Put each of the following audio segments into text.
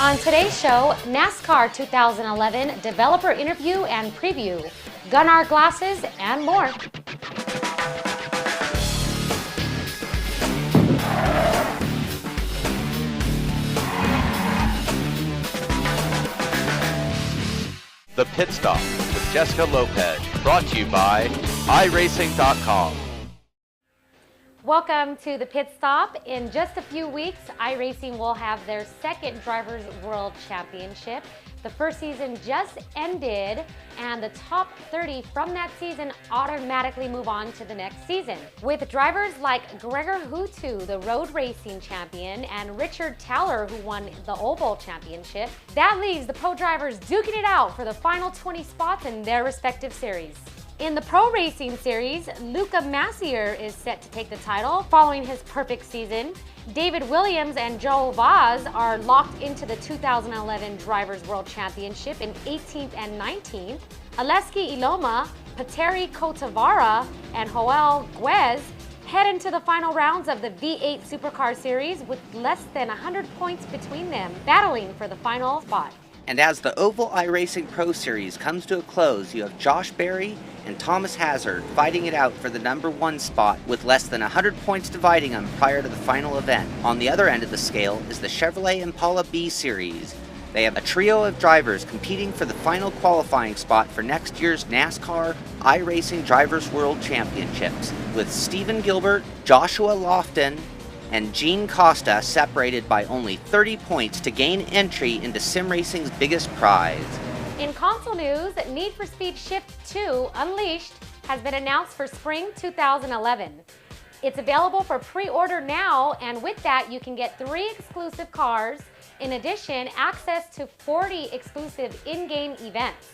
On today's show, NASCAR 2011 developer interview and preview, Gunnar glasses, and more. The Pit Stop with Jessica Lopez, brought to you by iRacing.com. Welcome to the Pit Stop. In just a few weeks, iRacing will have their second Drivers' World Championship. The first season just ended, and the top 30 from that season automatically move on to the next season. With drivers like Gregor Hutu, the road racing champion, and Richard Taylor, who won the Oval Championship, that leaves the pro drivers duking it out for the final 20 spots in their respective series. In the Pro Racing Series, Luca Massier is set to take the title following his perfect season. David Williams and Joe Vaz are locked into the 2011 Drivers' World Championship in 18th and 19th. Aleski Iloma, Petteri Kotavara, and Joel Guez head into the final rounds of the V8 Supercar Series with less than 100 points between them, battling for the final spot. And as the Oval iRacing Pro Series comes to a close, you have Josh Berry and Thomas Hazard fighting it out for the #1 spot with less than 100 points dividing them prior to the final event. On the other end of the scale is the Chevrolet Impala B Series. They have a trio of drivers competing for the final qualifying spot for next year's NASCAR iRacing Drivers' World Championships, with Stephen Gilbert, Joshua Lofton, and Gene Costa separated by only 30 points to gain entry into sim racing's biggest prize. In console news, Need for Speed Shift 2 Unleashed has been announced for spring 2011. It's available for pre-order now, and with that you can get 3 exclusive cars. In addition, access to 40 exclusive in-game events.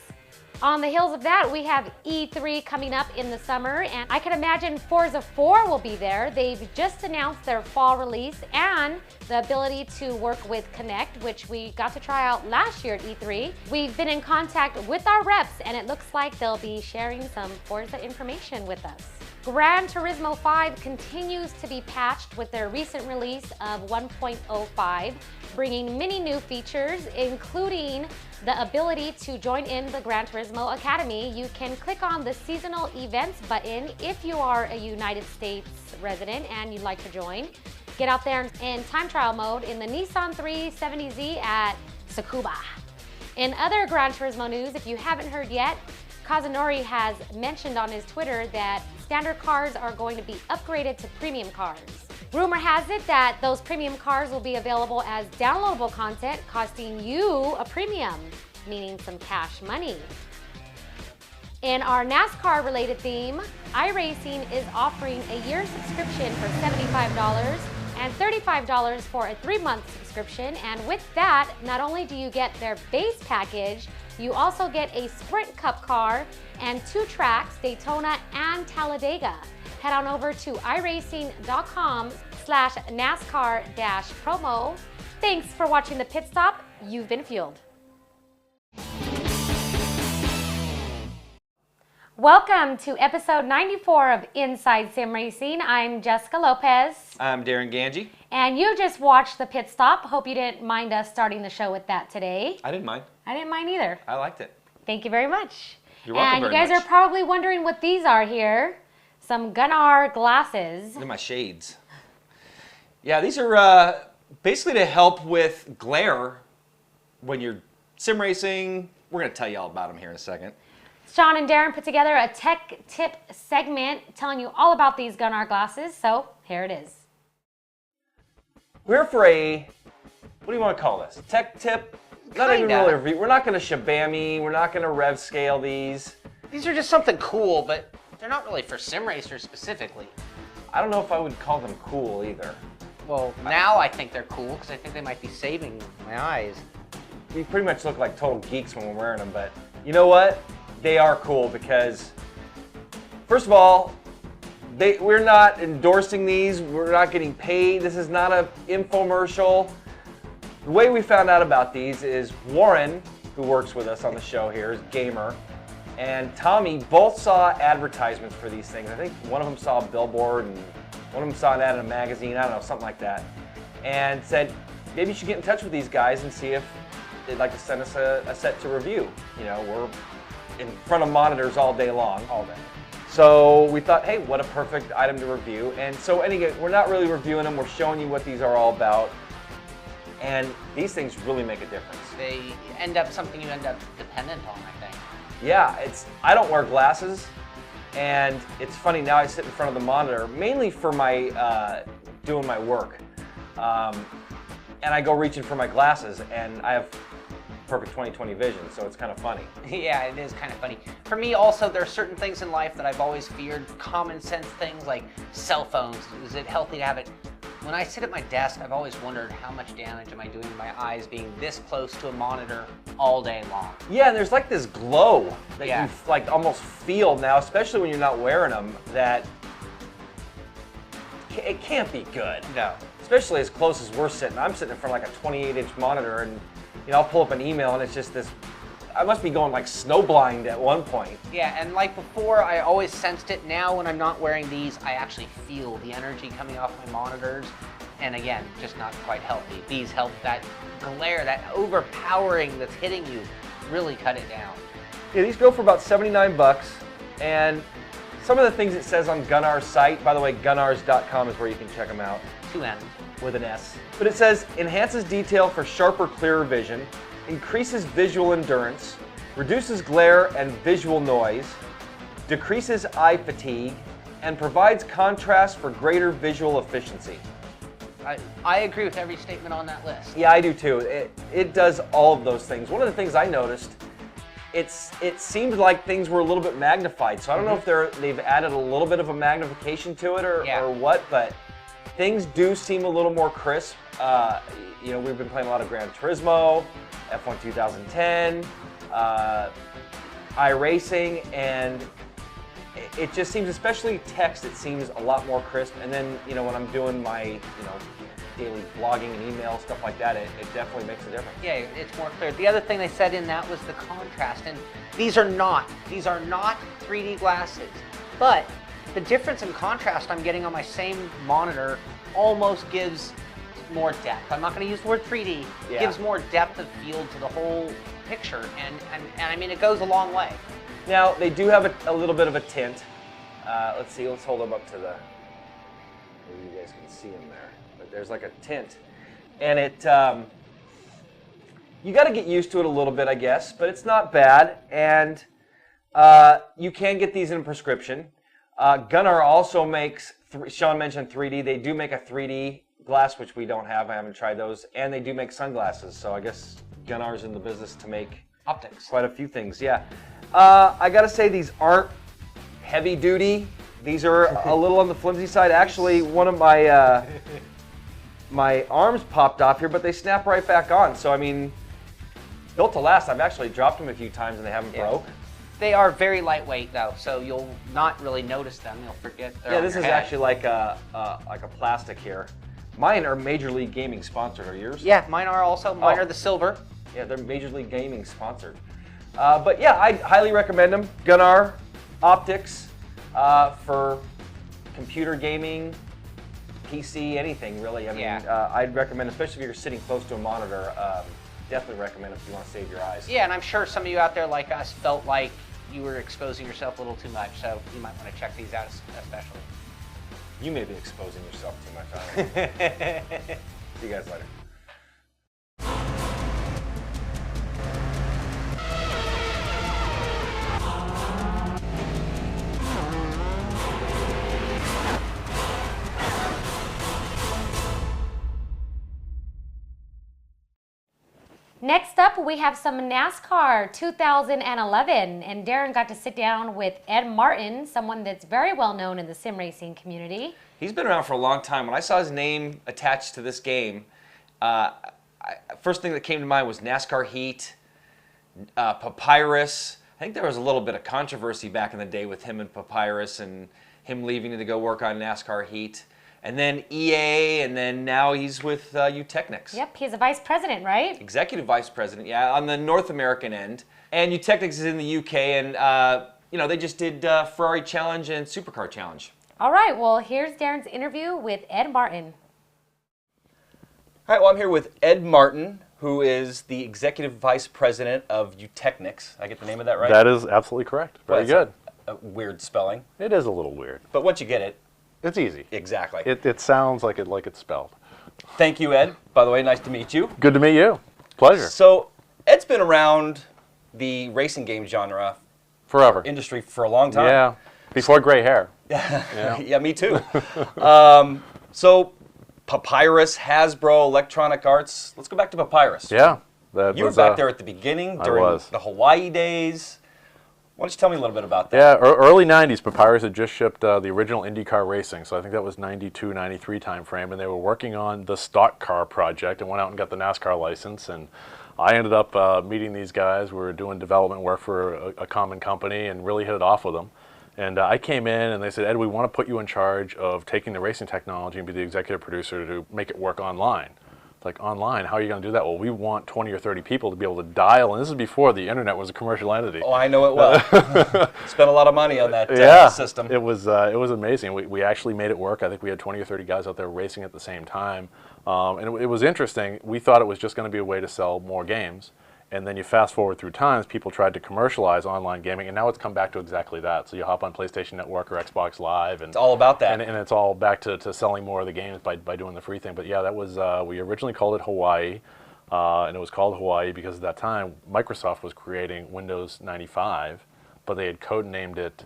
On the heels of that, we have E3 coming up in the summer, and I can imagine Forza 4 will be there. They've just announced their fall release and the ability to work with Connect, which we got to try out last year at E3. We've been in contact with our reps, and it looks like they'll be sharing some Forza information with us. Gran Turismo 5 continues to be patched with their recent release of 1.05, bringing many new features, including the ability to join in the Gran Turismo Academy. You can click on the seasonal events button if you are a United States resident and you'd like to join. Get out there in time trial mode in the Nissan 370Z at Tsukuba. In other Gran Turismo news, if you haven't heard yet, Kazunori has mentioned on his Twitter that standard cars are going to be upgraded to premium cars. Rumor has it that those premium cars will be available as downloadable content, costing you a premium, meaning some cash money. In our NASCAR related theme, iRacing is offering a year subscription for $75 and $35 for a 3-month subscription. And with that, not only do you get their base package, you also get a Sprint Cup car and 2 tracks, Daytona and Talladega. Head on over to iRacing.com/NASCAR-promo. Thanks for watching the Pit Stop. You've been fueled. Welcome to episode 94 of Inside Sim Racing. I'm Jessica Lopez. I'm Darren Ganji. And you just watched the Pit Stop. Hope you didn't mind us starting the show with that today. I didn't mind. I didn't mind either. I liked it. Thank you very much. You're welcome and very you guys much. are probably wondering what these are here. Some Gunnar glasses. Look at my shades. Yeah, these are basically to help with glare when you're sim racing. We're going to tell you all about them here in a second. Sean and Darren put together a tech tip segment telling you all about these Gunnar glasses, so here it is. We're for a, what do you want to call this? Tech tip? Not even Kinda. really review. We're not going to shabammy. We're not going to rev scale these. These are just something cool, but they're not really for sim racers specifically. I don't know if I would call them cool either. Well, now I think they're cool because I think they might be saving my eyes. We pretty much look like total geeks when we're wearing them, but you know what? They are cool because, first of all, we're not endorsing these. We're not getting paid. This is not an infomercial. The way we found out about these is Warren, who works with us on the show here, is Gamer, and Tommy both saw advertisements for these things. I think one of them saw a billboard and one of them saw an ad in a magazine, I don't know, something like that, and said, maybe you should get in touch with these guys and see if they'd like to send us a set to review. You know, we're in front of monitors all day long. All day. So we thought, hey, what a perfect item to review. And so anyway, we're not really reviewing them, we're showing you what these are all about. And these things really make a difference. They end up something you end up dependent on, I think. Yeah, I don't wear glasses, and it's funny, now I sit in front of the monitor, mainly for my, doing my work. And I go reaching for my glasses, and I have perfect 20/20 vision, so it's kind of funny. Yeah, it is kind of funny. For me also, there are certain things in life that I've always feared, common sense things like cell phones. Is it healthy to have it? When I sit at my desk, I've always wondered how much damage am I doing to my eyes being this close to a monitor all day long. Yeah, and there's like this glow that Yeah. you like almost feel now, especially when you're not wearing them, that it can't be good. No. Especially as close as we're sitting. I'm sitting in front of like a 28-inch monitor, and you know, I'll pull up an email and it's just this, I must be going like snowblind at one point. Yeah, and like before, I always sensed it. Now when I'm not wearing these, I actually feel the energy coming off my monitors. And again, just not quite healthy. These help that glare, that overpowering that's hitting you, really cut it down. Yeah, these go for about 79 bucks. And some of the things it says on Gunnar's site, by the way, gunnars.com is where you can check them out. 2 N's. With an S. But it says, enhances detail for sharper, clearer vision, increases visual endurance, reduces glare and visual noise, decreases eye fatigue, and provides contrast for greater visual efficiency. I agree with every statement on that list. Yeah, I do too. It does all of those things. One of the things I noticed, it seemed like things were a little bit magnified. So I don't know if they've added a little bit of a magnification to it or what, but things do seem a little more crisp. You know, we've been playing a lot of Gran Turismo, F1 2010, iRacing, and it just seems, especially text, it seems a lot more crisp. And then, you know, when I'm doing my, you know, daily blogging and email, stuff like that, it definitely makes a difference. Yeah, it's more clear. The other thing they said in that was the contrast, and these are not 3D glasses, but the difference in contrast I'm getting on my same monitor almost gives more depth. I'm not going to use the word 3D. It gives more depth of field to the whole picture, and I mean, it goes a long way. Now, they do have a little bit of a tint. Let's see, let's hold them up to the, maybe you guys can see them there. But there's like a tint. And it, you got to get used to it a little bit, I guess, but it's not bad. And you can get these in a prescription. Gunnar also makes, Sean mentioned 3D. They do make a 3D glass, which we don't have. I haven't tried those. And they do make sunglasses. So I guess Gunnar's in the business to make optics. Quite a few things, yeah. I gotta say, these aren't heavy duty. These are a little on the flimsy side. Actually, one of my my arms popped off here, but they snap right back on. So I mean, built to last. I've actually dropped them a few times and they haven't broke. They are very lightweight though, so you'll not really notice them. You'll forget they're on this your is head. actually like a plastic here. Mine are Major League Gaming sponsored. Are yours? Yeah, mine are also. Mine are the silver. Yeah, they're Major League Gaming sponsored. But yeah, I highly recommend them. Gunnar Optics for computer gaming, PC, anything really. I mean, I'd recommend, especially if you're sitting close to a monitor, definitely recommend if you want to save your eyes. Yeah, and I'm sure some of you out there like us felt like you were exposing yourself a little too much, so you might want to check these out especially. You may be exposing yourself too much. I don't know. See you guys later. Next up, we have some NASCAR 2011, and Darren got to sit down with Ed Martin, someone that's very well known in the sim racing community. He's been around for a long time. When I saw his name attached to this game, first thing that came to mind was NASCAR Heat, Papyrus. I think there was a little bit of controversy back in the day with him and Papyrus and him leaving to go work on NASCAR Heat. And then EA, and then now he's with Eutechnyx. Yep, he's a vice president, right? Executive vice president, yeah, on the North American end. And Eutechnyx is in the UK, and you know, they just did Ferrari Challenge and Supercar Challenge. All right, well, here's Darren's interview with Ed Martin. All right, well, I'm here with Ed Martin, who is the Executive Vice President of Eutechnics. I get the name of that right? That is absolutely correct. Very good. A weird spelling. It is a little weird. But once you get it, it's easy. Exactly. It sounds like it's spelled. Thank you, Ed. By the way, nice to meet you. Good to meet you. Pleasure. So, Ed's been around the racing game genre forever. Industry for a long time. Yeah. Before gray hair. Yeah, yeah, me too. So, Papyrus, Hasbro, Electronic Arts. Let's go back to Papyrus. Yeah. You were back there at the beginning during the Hawaii days. Why don't you tell me a little bit about that? Yeah, early 90s, Papyrus had just shipped the original IndyCar racing, so I think that was 92, 93 time frame, and they were working on the stock car project and went out and got the NASCAR license, and I ended up meeting these guys. We were doing development work for a common company and really hit it off with them. And I came in and they said, Ed, we want to put you in charge of taking the racing technology and be the executive producer to make it work online. Like, online, how are you going to do that? Well, we want 20 or 30 people to be able to dial, and this is before the internet was a commercial entity. Oh, I know it well. Spent a lot of money on that system. It was amazing. We actually made it work. I think we had 20 or 30 guys out there racing at the same time. And it was interesting. We thought it was just going to be a way to sell more games. And then you fast forward through times, people tried to commercialize online gaming, and now it's come back to exactly that. So you hop on PlayStation Network or Xbox Live, and it's all about that. And it's all back to selling more of the games by doing the free thing. But yeah, that was we originally called it Hawaii, and it was called Hawaii because at that time Microsoft was creating Windows 95, but they had codenamed it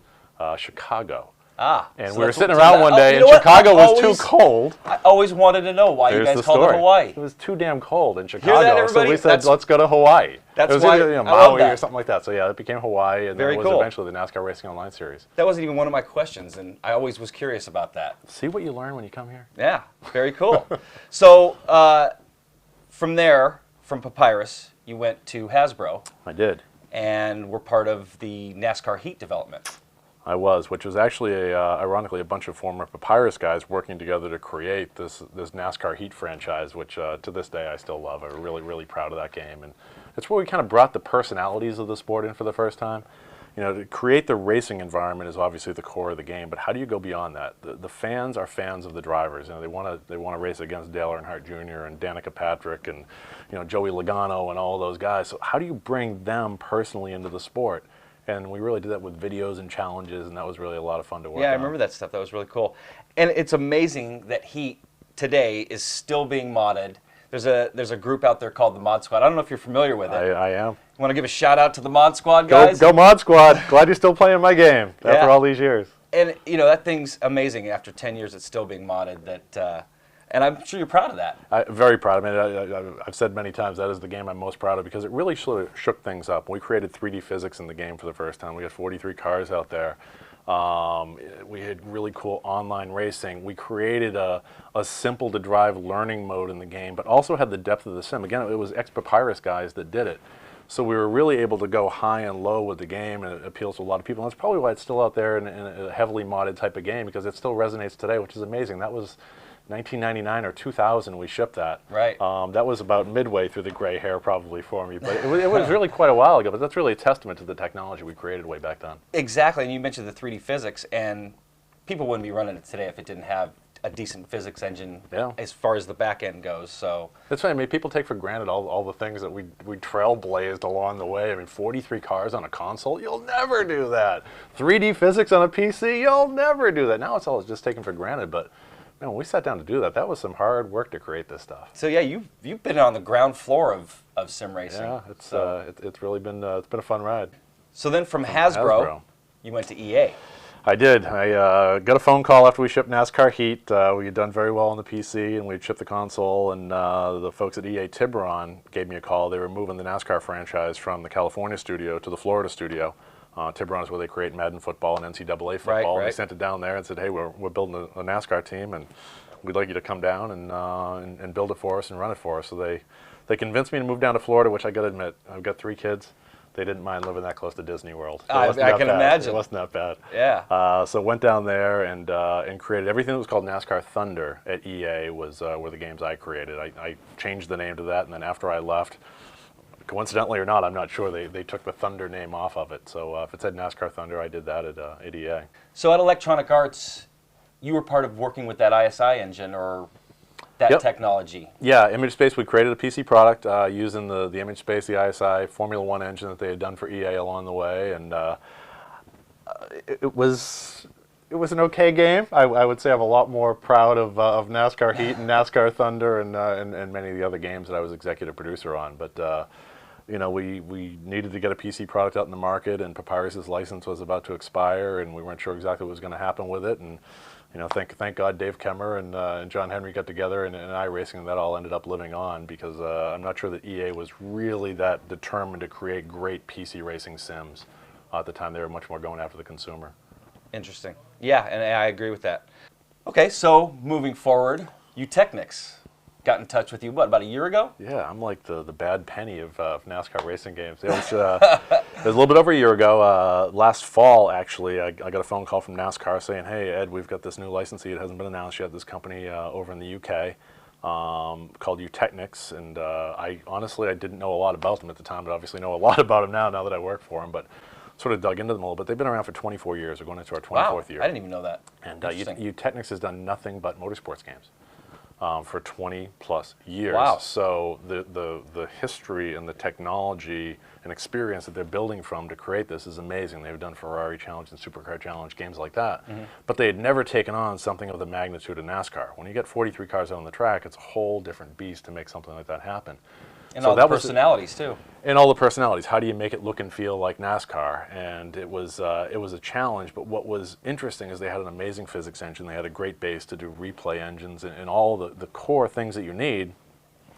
Chicago. And so we were sitting around one day, and Chicago was too cold. I always wanted to know why you guys called it Hawaii. It was too damn cold in Chicago, Hear that, everybody? So we said, let's go to Hawaii. That's it was why either, I love Maui that. or something like that. So yeah, it became Hawaii, and then it was eventually the NASCAR Racing Online Series. That wasn't even one of my questions, and I always was curious about that. See what you learn when you come here? Yeah, very cool. So from there, from Papyrus, you went to Hasbro. I did. And were part of the NASCAR Heat development. I was, which was actually, ironically, a bunch of former Papyrus guys working together to create this NASCAR Heat franchise, which to this day I still love. I'm really, really proud of that game. And it's where we kind of brought the personalities of the sport in for the first time. You know, to create the racing environment is obviously the core of the game, but how do you go beyond that? The fans are fans of the drivers. You know, they want to race against Dale Earnhardt Jr. and Danica Patrick and, you know, Joey Logano and all those guys. So how do you bring them personally into the sport? And we really did that with videos and challenges, and that was really a lot of fun to work on. Yeah, I remember that stuff. That was really cool. And it's amazing that Heat today is still being modded. There's a group out there called the Mod Squad. I don't know if you're familiar with it. I am. You want to give a shout out to the Mod Squad guys? Go Mod Squad. Glad you're still playing my game after all these years. And, you know, that thing's amazing. After 10 years, it's still being modded. And I'm sure you're proud of that. Very proud. I mean, I've said many times that is the game I'm most proud of because it really sort of shook things up. We created 3D physics in the game for the first time. We got 43 cars out there. We had really cool online racing. We created a simple-to-drive learning mode in the game, but also had the depth of the sim. Again, it was ex-Papyrus guys that did it. So we were really able to go high and low with the game, and it appeals to a lot of people. And that's probably why it's still out there in a heavily modded type of game, because it still resonates today, which is amazing. That was 1999 or 2000 we shipped that. Right. That was about midway through the gray hair probably for me, but it was really quite a while ago, but that's really a testament to the technology we created way back then. Exactly, and you mentioned the 3D physics, and people wouldn't be running it today if it didn't have a decent physics engine as far as the back end goes. So that's right. I mean, people take for granted all the things that we trailblazed along the way. I mean, 43 cars on a console, you'll never do that. 3D physics on a PC, you'll never do that. Now it's all just taken for granted, but man, when we sat down to do that, that was some hard work to create this stuff. So yeah, you've been on the ground floor of sim racing. Yeah, it's really been it's been a fun ride. So then from Hasbro, you went to EA. I did. I got a phone call after we shipped NASCAR Heat. We had done very well on the PC, and we'd shipped the console, and the folks at EA Tiburon gave me a call. They were moving the NASCAR franchise from the California studio to the Florida studio. Tiburon is where they create Madden football and NCAA football. And they sent it down there and said, hey, we're building a NASCAR team, and we'd like you to come down and build it for us and run it for us. So they convinced me to move down to Florida, which I got to admit, I've got 3 kids. They didn't mind living that close to Disney World. I can imagine. It wasn't that bad. Yeah. So went down there and created everything that was called NASCAR Thunder at EA were the games I created. I changed the name to that, and then after I left, coincidentally or not, I'm not sure, they took the Thunder name off of it. So if it said NASCAR Thunder, I did that at EA. So at Electronic Arts, you were part of working with that ISI engine, or that technology. Yeah, ImageSpace, we created a PC product using the ImageSpace, the ISI Formula One engine that they had done for EA along the way, and it was an okay game. I would say I'm a lot more proud of NASCAR Heat and NASCAR Thunder and many of the other games that I was executive producer on. But you know, we needed to get a PC product out in the market, and Papyrus's license was about to expire, and we weren't sure exactly what was going to happen with it. And you know, thank God Dave Kemmer and John Henry got together, and iRacing, and that all ended up living on, because I'm not sure that EA was really that determined to create great PC racing sims. At the time, they were much more going after the consumer. Interesting. Yeah, and I agree with that. Okay, so moving forward, Technics got in touch with you, what, about a year ago? Yeah, I'm like the bad penny of NASCAR racing games. It was a little bit over a year ago. Last fall, actually, I got a phone call from NASCAR saying, hey, Ed, we've got this new licensee. It hasn't been announced yet. This company over in the UK called Technics, and I honestly didn't know a lot about them at the time, but obviously know a lot about them now that I work for them. But sort of dug into them a little bit. They've been around for 24 years. We're going into our 24th year. I didn't even know that. And Technics has done nothing but motorsports games for 20 plus years. Wow. So the history and the technology and experience that they're building from to create this is amazing. They've done Ferrari Challenge and Supercar Challenge, games like that. But they had never taken on something of the magnitude of NASCAR. When you get 43 cars out on the track, it's a whole different beast to make something like that happen. And so all the personalities too. And all the personalities. How do you make it look and feel like NASCAR? And it was a challenge. But what was interesting is they had an amazing physics engine. They had a great base to do replay engines and all the core things that you need.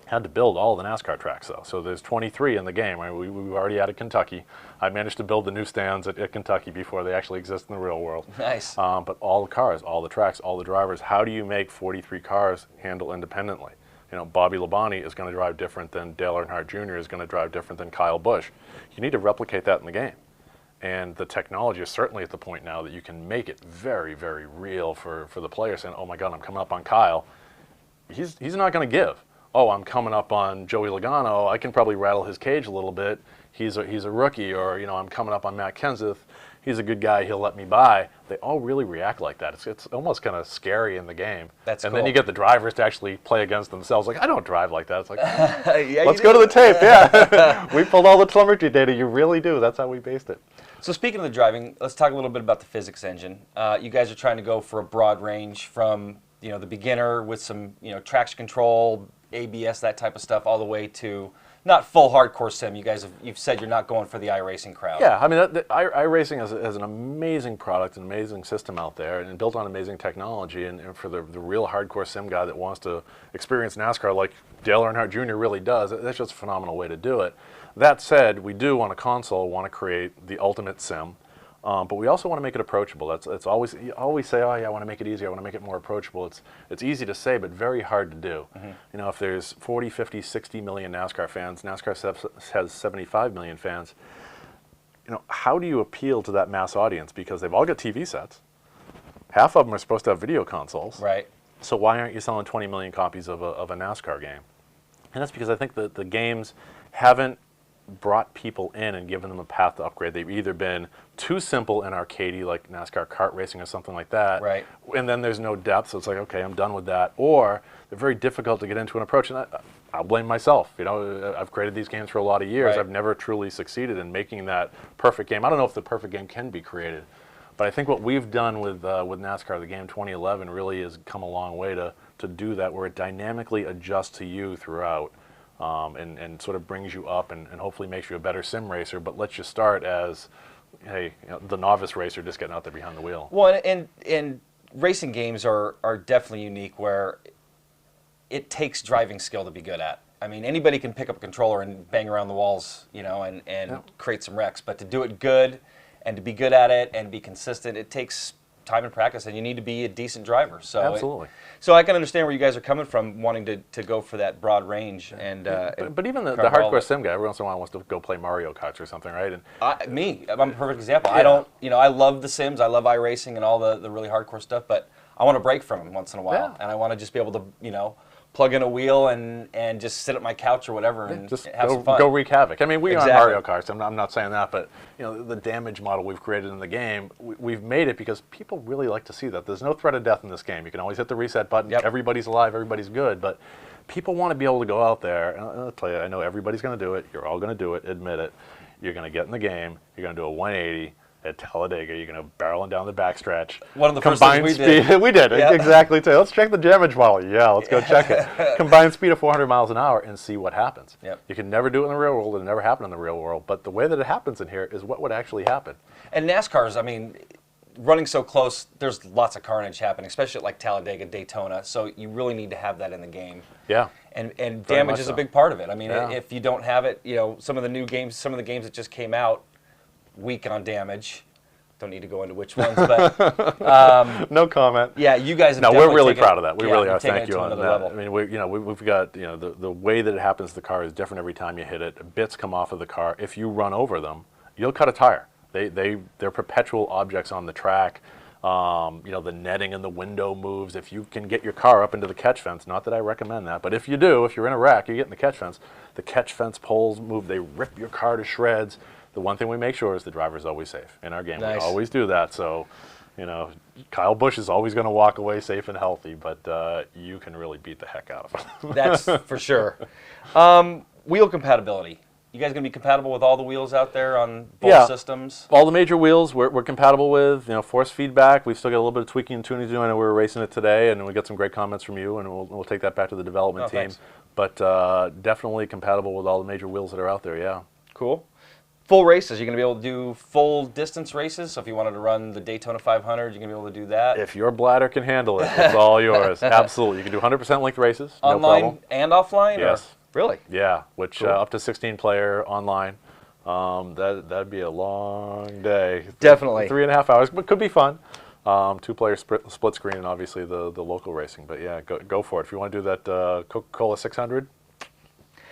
Had to build all the NASCAR tracks though. So there's 23 in the game. Right? We've already added Kentucky. I managed to build the new stands at Kentucky before they actually exist in the real world. Nice. But all the cars, all the tracks, all the drivers. How do you make 43 cars handle independently? You know, Bobby Labonte is going to drive different than Dale Earnhardt Jr. is going to drive different than Kyle Busch. You need to replicate that in the game. And the technology is certainly at the point now that you can make it very, very real for the player, saying, oh my God, I'm coming up on Kyle. He's not going to give. Oh, I'm coming up on Joey Logano. I can probably rattle his cage a little bit. He's a rookie. Or, you know, I'm coming up on Matt Kenseth. He's a good guy, he'll let me by. They all really react like that. It's almost kind of scary in the game. That's and cool. Then you get the drivers to actually play against themselves. Like, I don't drive like that. It's like, yeah, let's go to the tape. Yeah, we pulled all the telemetry data. You really do. That's how we based it. So speaking of the driving, let's talk a little bit about the physics engine. You guys are trying to go for a broad range from the beginner with some traction control, ABS, that type of stuff, all the way to not full hardcore sim. You've said you're not going for the iRacing crowd. Yeah, I mean, iRacing has an amazing product, an amazing system out there, and built on amazing technology. And for the real hardcore sim guy that wants to experience NASCAR like Dale Earnhardt Jr. really does, that's just a phenomenal way to do it. That said, we do on a console want to create the ultimate sim. But we also want to make it approachable. It's always, you always say, oh yeah, I want to make it easier, I want to make it more approachable. It's easy to say, but very hard to do. You know, if there's 40, 50, 60 million NASCAR fans, NASCAR has 75 million fans. You know, how do you appeal to that mass audience? Because they've all got TV sets. Half of them are supposed to have video consoles. Right. So why aren't you selling 20 million copies of a NASCAR game? And that's because I think that the games haven't brought people in and given them a path to upgrade. They've either been too simple and arcadey, like NASCAR kart racing or something like that, right? And then there's no depth, so it's like, okay, I'm done with that. Or they're very difficult to get into an approach, and I'll blame myself. You know, I've created these games for a lot of years. Right. I've never truly succeeded in making that perfect game. I don't know if the perfect game can be created, but I think what we've done with NASCAR, the game 2011, really has come a long way to do that, where it dynamically adjusts to you throughout. And sort of brings you up and hopefully makes you a better sim racer, but lets you start as, hey, the novice racer just getting out there behind the wheel. Well, and racing games are definitely unique, where it takes driving skill to be good at. I mean, anybody can pick up a controller and bang around the walls, and create some wrecks, but to do it good and to be good at it and be consistent, it takes time and practice, and you need to be a decent driver. So absolutely. So I can understand where you guys are coming from, wanting to go for that broad range. And but even the hardcore sim guy, every once in a while wants to go play Mario Karts or something, right? And I'm a perfect example. Yeah. I love the Sims, I love iRacing and all the really hardcore stuff, but I want to break from them once in a while, and I want to just be able to plug in a wheel and just sit at my couch or whatever and Just have some fun. go wreak havoc. I mean, we Exactly. on Mario Kart. I'm not saying that, but the damage model we've created in the game, we've made it because people really like to see that. There's no threat of death in this game. You can always hit the reset button. Yep. Everybody's alive. Everybody's good. But people want to be able to go out there. And I'll tell you, I know everybody's going to do it. You're all going to do it. Admit it. You're going to get in the game. You're going to do a 180. At Talladega, you're going to barreling down the backstretch. One of the first things we did. We did, Yep. exactly. Too. Let's check the damage model. Yeah, let's go check it. Combined speed of 400 miles an hour and see what happens. Yep. You can never do it in the real world. It never happened in the real world. But the way that it happens in here is what would actually happen. And NASCAR's, I mean, running so close, there's lots of carnage happening, especially at like Talladega, Daytona. So you really need to have that in the game. Yeah. And Very damage much is so. a big part of it. I mean, Yeah. if you don't have it, some of the new games, some of the games that just came out, weak on damage. Don't need to go into which ones, but No comment. yeah, you guys have No, we're definitely really taken proud of that. We really you've are. taken Thank it you to on another that. level. I mean, we've got the way that it happens to the car is different every time you hit it. Bits come off of the car. If you run over them, you'll cut a tire. They're perpetual objects on the track. The netting in the window moves. If you can get your car up into the catch fence, not that I recommend that, but if you do, if you're in a wreck, you get in the catch fence poles move. They rip your car to shreds. The one thing we make sure is the driver's always safe in our game. Nice. We always do that. So, Kyle Busch is always going to walk away safe and healthy, but you can really beat the heck out of him. That's for sure. Wheel compatibility. You guys going to be compatible with all the wheels out there on both systems? All the major wheels we're compatible with. Force feedback. We've still got a little bit of tweaking and tuning to do. I know we were racing it today, and we got some great comments from you, and we'll take that back to the development team. Thanks. But definitely compatible with all the major wheels that are out there. Yeah. Cool. Full races. You're going to be able to do full distance races. So if you wanted to run the Daytona 500, you're going to be able to do that. If your bladder can handle it, it's all yours. Absolutely. You can do 100% length races. No Online problem. and offline? Yes. Or? Really? Yeah, which Cool. Up to 16 player online. That'd be a long day. Definitely. 3.5 hours, but could be fun. 2-player split screen and obviously the local racing. But yeah, go for it. If you want to do that Coca-Cola 600,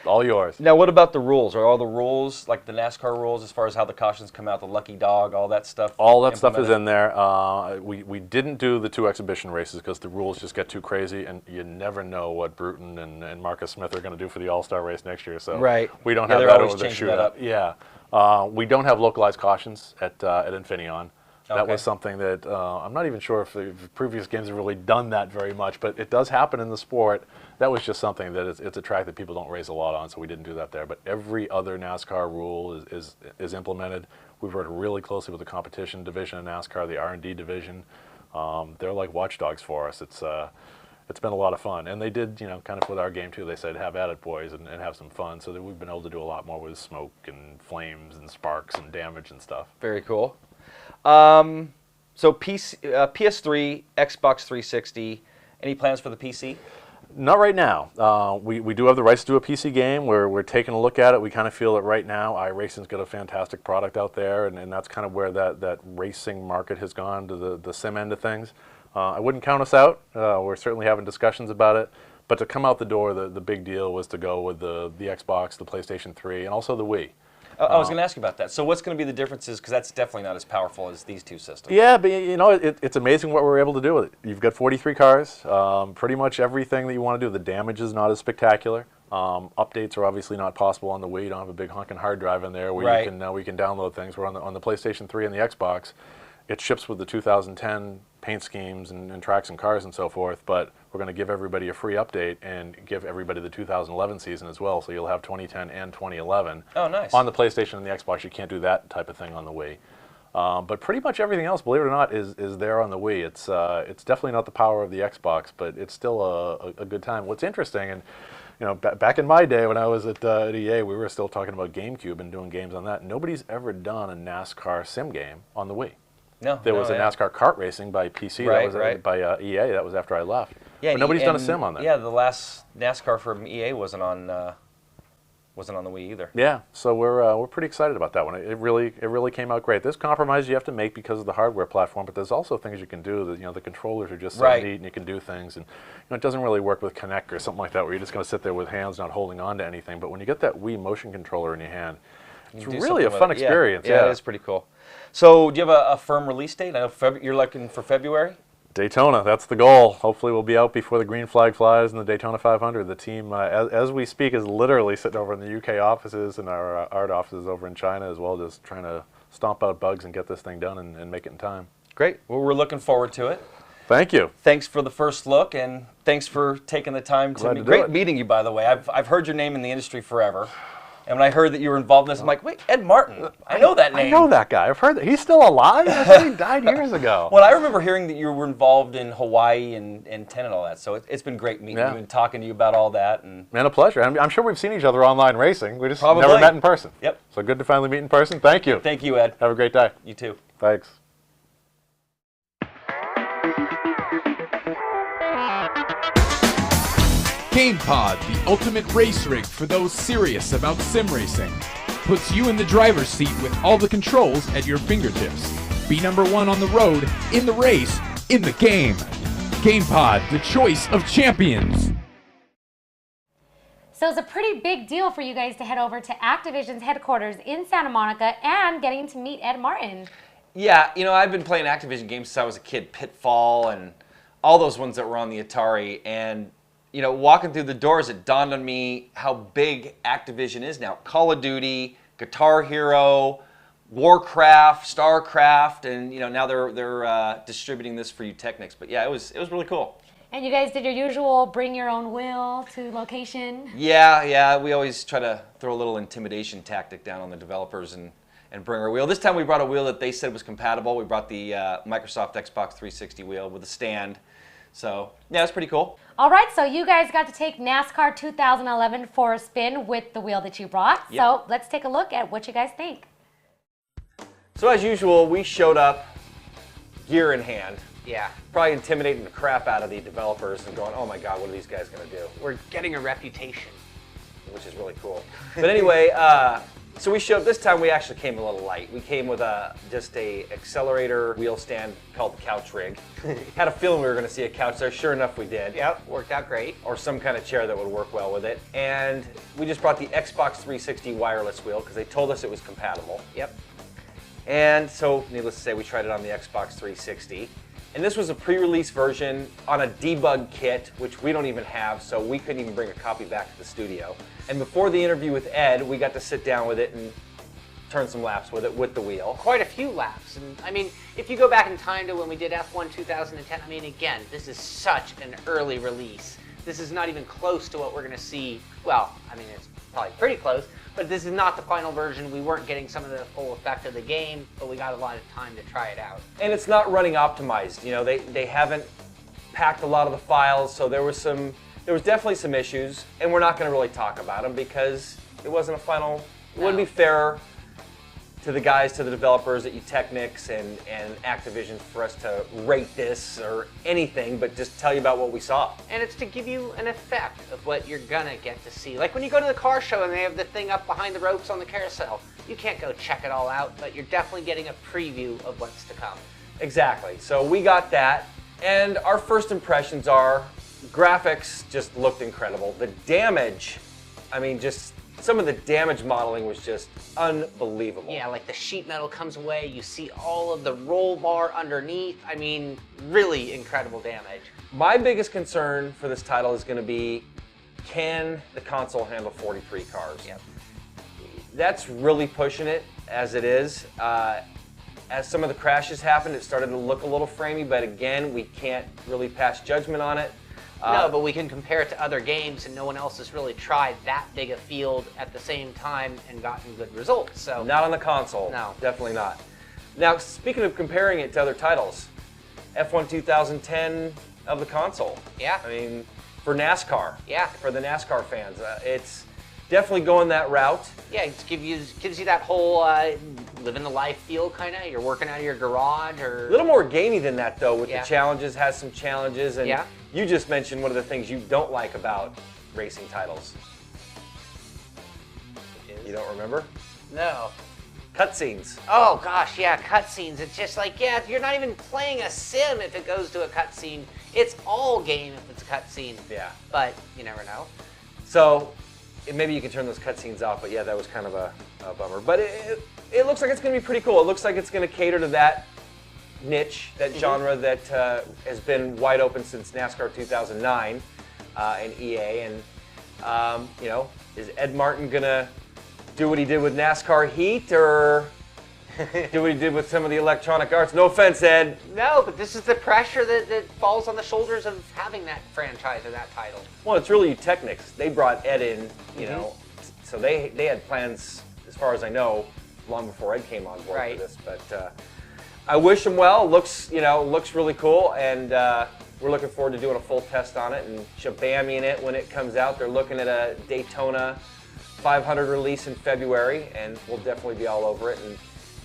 all yours. Now, what about the rules? Are all the rules, like the NASCAR rules, as far as how the cautions come out, the lucky dog, all that stuff? All that stuff is implemented? in there. We didn't do the 2 exhibition races because the rules just get too crazy, and you never know what Bruton and Marcus Smith are going to do for the All-Star race next year. So Right. we don't Yeah, have they're that always over the changing that shootout. up. Yeah. We don't have localized cautions at Infineon. That Okay. was something that I'm not even sure if the previous games have really done that very much, but it does happen in the sport. That was just something that it's a track that people don't race a lot on, so we didn't do that there. But every other NASCAR rule is implemented. We've worked really closely with the competition division of NASCAR, the R&D division. They're like watchdogs for us. It's been a lot of fun, and they did, kind of with our game too. They said, "Have at it, boys, and have some fun." So that we've been able to do a lot more with smoke and flames and sparks and damage and stuff. Very cool. So PS3, Xbox 360, any plans for the PC? Not right now. We do have the rights to do a PC game. We're taking a look at it. We kind of feel that right now iRacing's got a fantastic product out there, and that's kind of where that racing market has gone to the sim end of things. I wouldn't count us out. We're certainly having discussions about it. But to come out the door, the big deal was to go with the Xbox, the PlayStation 3, and also the Wii. I was going to ask you about that. So what's going to be the differences? Because that's definitely not as powerful as these two systems. Yeah, but it's amazing what we're able to do with it. You've got 43 cars, pretty much everything that you want to do. The damage is not as spectacular. Updates are obviously not possible on the Wii. You don't have a big honking hard drive in there where Right. we can download things. Where on the PlayStation 3 and the Xbox, it ships with the 2010 paint schemes and tracks and cars and so forth, but we're going to give everybody a free update and give everybody the 2011 season as well, so you'll have 2010 and 2011. Oh, nice. On the PlayStation and the Xbox, you can't do that type of thing on the Wii. But pretty much everything else, believe it or not, is there on the Wii. It's definitely not the power of the Xbox, but it's still a good time. What's interesting, and back in my day when I was at EA, we were still talking about GameCube and doing games on that. Nobody's ever done a NASCAR sim game on the Wii. No, There was a NASCAR kart racing by PC, Right, that was right. by EA, that was after I left. Yeah, but nobody's done a sim on that. Yeah, the last NASCAR from EA wasn't on the Wii either. Yeah, so we're pretty excited about that one. It really came out great. There's compromises you have to make because of the hardware platform, but there's also things you can do. That the controllers are just so Right. neat, and you can do things. And it doesn't really work with Kinect or something like that, where you're just going to sit there with hands not holding on to anything. But when you get that Wii motion controller in your hand, it's Do really something a with fun it. experience. Yeah, it is pretty cool. So, do you have a firm release date? I know you're looking for February. Daytona, that's the goal. Hopefully we'll be out before the green flag flies in the Daytona 500. The team, as we speak, is literally sitting over in the UK offices and our art offices over in China as well, just trying to stomp out bugs and get this thing done and make it in time. Great. Well, we're looking forward to it. Thank you. Thanks for the first look, and thanks for taking the time to meet. Great meeting you, by the way. I've heard your name in the industry forever. And when I heard that you were involved in this, I'm like, wait, Ed Martin. I know that name. I know that guy. I've heard that. He's still alive? I thought he died years ago. Well, I remember hearing that you were involved in Hawaii and 10 and all that. So it's been great meeting you and talking to you about all that. And a pleasure. I'm sure we've seen each other online racing. We just Probably. never met in person. Yep. So good to finally meet in person. Thank you. Thank you, Ed. Have a great day. You too. Thanks. GamePod, the ultimate race rig for those serious about sim racing. Puts you in the driver's seat with all the controls at your fingertips. Be number one on the road, in the race, in the game. GamePod, the choice of champions. So it's a pretty big deal for you guys to head over to Activision's headquarters in Santa Monica and getting to meet Ed Martin. Yeah, you know, I've been playing Activision games since I was a kid, Pitfall and all those ones that were on the Atari, and you know, walking through the doors, it dawned on me how big Activision is now. Call of Duty, Guitar Hero, Warcraft, StarCraft, and you know now they're distributing this for you Technics. But yeah, it was really cool. And you guys did your usual bring your own wheel to location? Yeah, we always try to throw a little intimidation tactic down on the developers and bring our wheel. This time we brought a wheel that they said was compatible. We brought the Microsoft Xbox 360 wheel with a stand. So, yeah, it's pretty cool. All right, so you guys got to take NASCAR 2011 for a spin with the wheel that you brought. Yep. So let's take a look at what you guys think. So as usual, we showed up gear in hand. Yeah. Probably intimidating the crap out of the developers and going, oh my God, what are these guys going to do? We're getting a reputation. Which is really cool. But anyway, so we showed, this time we actually came a little light. We came with just a accelerator wheel stand called the couch rig. Had a feeling we were going to see a couch there. Sure enough, we did. Yep, worked out great. Or some kind of chair that would work well with it. And we just brought the Xbox 360 wireless wheel because they told us it was compatible. Yep. And so, needless to say, we tried it on the Xbox 360. And this was a pre-release version on a debug kit, which we don't even have, so we couldn't even bring a copy back to the studio. And before the interview with Ed, we got to sit down with it and turn some laps with it with the wheel. Quite a few laps. And I mean, if you go back in time to when we did F1 2010, I mean, again, this is such an early release. This is not even close to what we're going to see. Well, I mean, it's probably pretty close, but this is not the final version. We weren't getting some of the full effect of the game, but we got a lot of time to try it out. And it's not running optimized. You know, they haven't packed a lot of the files, so there was definitely some issues, and we're not going to really talk about them because it wasn't a final. It wouldn't be fair to the guys, to the developers at Technics and Activision for us to rate this or anything, but just tell you about what we saw. And it's to give you an effect of what you're gonna get to see. Like when you go to the car show and they have the thing up behind the ropes on the carousel, you can't go check it all out, but you're definitely getting a preview of what's to come. Exactly. So we got that, and our first impressions are graphics just looked incredible. The damage, I mean, just some of the damage modeling was just unbelievable. Yeah, like the sheet metal comes away, you see all of the roll bar underneath. I mean, really incredible damage. My biggest concern for this title is going to be, can the console handle 43 cars? Yep. That's really pushing it as it is. As some of the crashes happened, it started to look a little framey, but again, we can't really pass judgment on it. No, but we can compare it to other games, and no one else has really tried that big a field at the same time and gotten good results. So not on the console. No. Definitely not. Now, speaking of comparing it to other titles, F1 2010 of the console. Yeah. I mean, for NASCAR. Yeah. For the NASCAR fans, it's definitely going that route. Yeah, it gives you that whole living the life feel, kind of. You're working out of your garage, or A little more gamey than that, though, with Yeah. the challenges, has some challenges. And Yeah. you just mentioned one of the things you don't like about racing titles. You don't remember? No. Cutscenes. Oh gosh, yeah, cutscenes. It's just like, yeah, you're not even playing a sim if it goes to a cutscene. It's all game if it's a cutscene. Yeah. But you never know. So maybe you can turn those cutscenes off, but yeah, that was kind of a bummer. But it looks like it's going to be pretty cool. It looks like it's going to cater to that niche, that genre that has been wide open since NASCAR 2009 and EA. And, you know, is Ed Martin going to do what he did with NASCAR Heat or do what he did with some of the Electronic Arts? No offense, Ed. No, but this is the pressure that falls on the shoulders of having that franchise or that title. Well, it's really Technics. They brought Ed in, you know, so they had plans, as far as I know, long before Ed came on board for this. But I wish him well. Looks really cool, and we're looking forward to doing a full test on it and shabamming it when it comes out. They're looking at a Daytona 500 release in February, and we'll definitely be all over it. And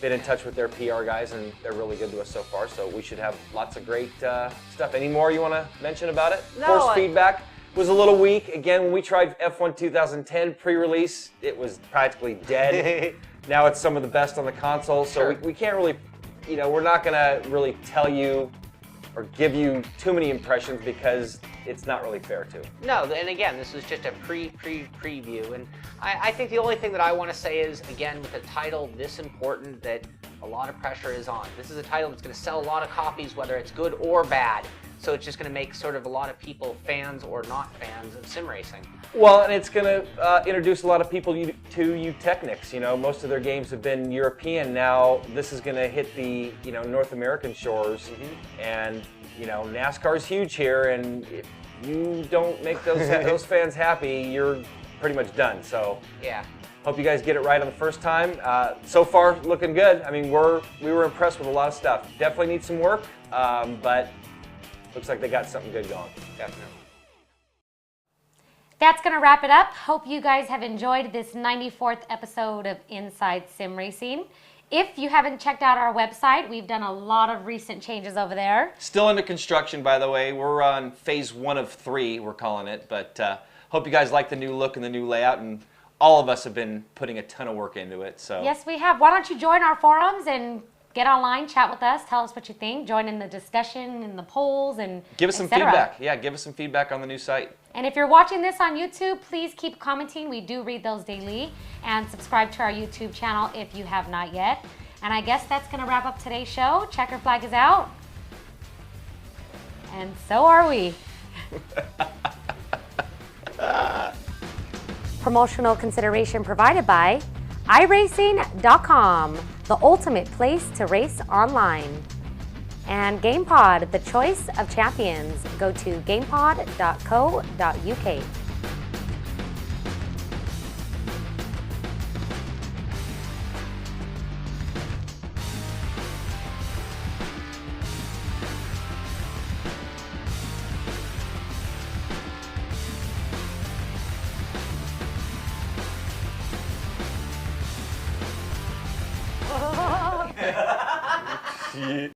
been in touch with their PR guys, and they're really good to us so far. So we should have lots of great stuff. Any more you want to mention about it? No, Force feedback was a little weak. Again, when we tried F1 2010 pre-release, it was practically dead. Now it's some of the best on the console, so we can't really, you know, we're not going to really tell you or give you too many impressions because it's not really fair to. No, and again, this is just a preview, and I think the only thing that I want to say is, again, with a title this important, that a lot of pressure is on. This is a title that's going to sell a lot of copies, whether it's good or bad. So it's just going to make sort of a lot of people fans or not fans of sim racing. Well, and it's going to introduce a lot of people to Technics. You know, most of their games have been European. Now this is going to hit the North American shores, and you know NASCAR's huge here. And if you don't make those fans happy, you're pretty much done. So yeah. Hope you guys get it right on the first time. So far, looking good. I mean, we were impressed with a lot of stuff. Definitely need some work, but looks like they got something good going. Definitely. That's going to wrap it up. Hope you guys have enjoyed this 94th episode of Inside Sim Racing. If you haven't checked out our website, we've done a lot of recent changes over there. Still under construction, by the way. We're on phase 1 of 3, we're calling it. But hope you guys like the new look and the new layout. And all of us have been putting a ton of work into it. So yes, we have. Why don't you join our forums and get online, chat with us, tell us what you think, join in the discussion and the polls, and give us some feedback. Yeah, give us some feedback on the new site. And if you're watching this on YouTube, please keep commenting. We do read those daily. And subscribe to our YouTube channel if you have not yet. And I guess that's going to wrap up today's show. Checker flag is out. And so are we. Promotional consideration provided by iRacing.com, the ultimate place to race online. And GamePod, the choice of champions. Go to gamepod.co.uk.